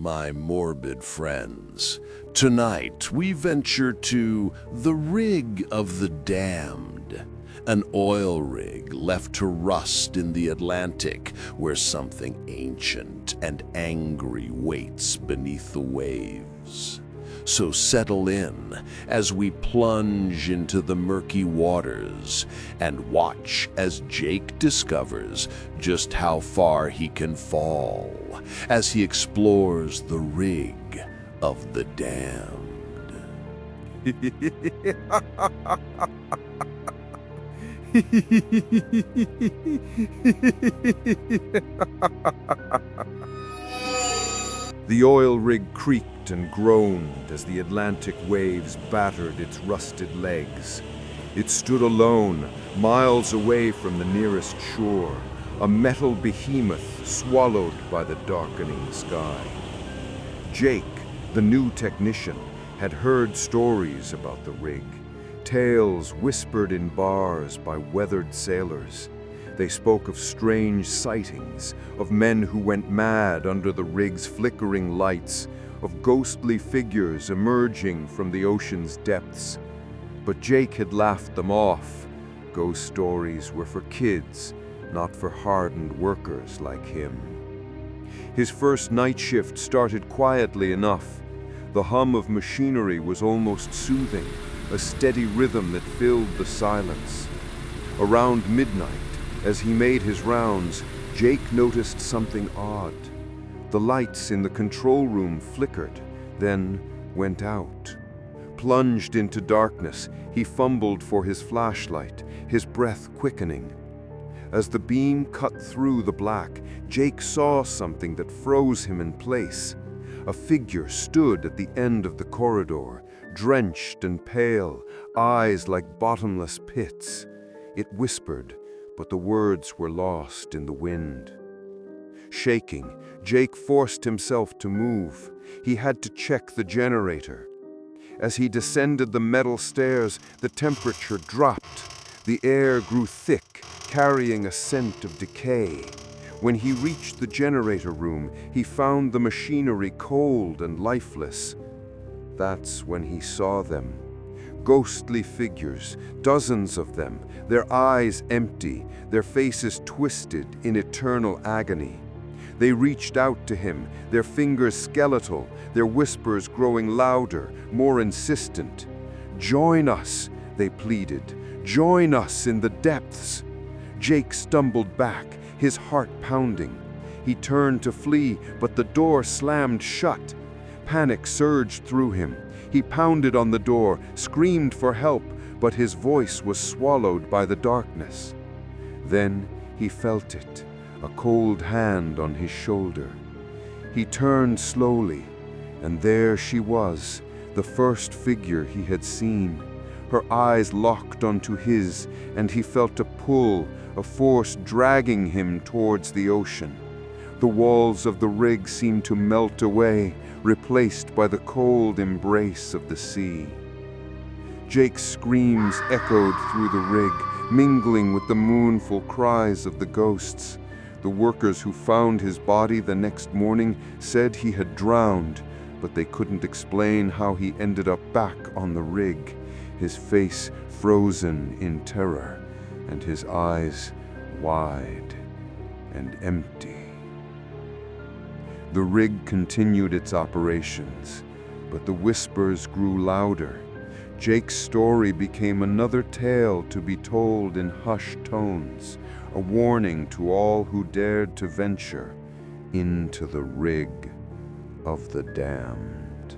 my morbid friends. Tonight we venture to the rig of the damned, an oil rig left to rust in the Atlantic where something ancient and angry waits beneath the waves. So settle in as we plunge into the murky waters and watch as Jake discovers just how far he can fall as he explores the rig of the damned. The oil rig creaked and groaned as the Atlantic waves battered its rusted legs. It stood alone, miles away from the nearest shore, a metal behemoth swallowed by the darkening sky. Jake, the new technician, had heard stories about the rig, tales whispered in bars by weathered sailors. They spoke of strange sightings, of men who went mad under the rig's flickering lights, of ghostly figures emerging from the ocean's depths. But Jake had laughed them off. Ghost stories were for kids, not for hardened workers like him. His first night shift started quietly enough. The hum of machinery was almost soothing, a steady rhythm that filled the silence. Around midnight, as he made his rounds, Jake noticed something odd. The lights in the control room flickered, then went out. Plunged into darkness, he fumbled for his flashlight, his breath quickening. As the beam cut through the black, Jake saw something that froze him in place. A figure stood at the end of the corridor, drenched and pale, eyes like bottomless pits. It whispered, but the words were lost in the wind. Shaking, Jake forced himself to move. He had to check the generator. As he descended the metal stairs, the temperature dropped. The air grew thick, carrying a scent of decay. When he reached the generator room, he found the machinery cold and lifeless. That's when he saw them. Ghostly figures, dozens of them, their eyes empty, their faces twisted in eternal agony. They reached out to him, their fingers skeletal, their whispers growing louder, more insistent. "Join us," they pleaded. "Join us in the depths." Jake stumbled back, his heart pounding. He turned to flee, but the door slammed shut. Panic surged through him. He pounded on the door, screamed for help, but his voice was swallowed by the darkness. Then he felt it, a cold hand on his shoulder. He turned slowly, and there she was, the first figure he had seen. Her eyes locked onto his, and he felt a pull, a force dragging him towards the ocean. The walls of the rig seemed to melt away, replaced by the cold embrace of the sea. Jake's screams echoed through the rig, mingling with the mournful cries of the ghosts. The workers who found his body the next morning said he had drowned, but they couldn't explain how he ended up back on the rig, his face frozen in terror, and his eyes wide and empty. The rig continued its operations, but the whispers grew louder. Jake's story became another tale to be told in hushed tones, a warning to all who dared to venture into the rig of the damned.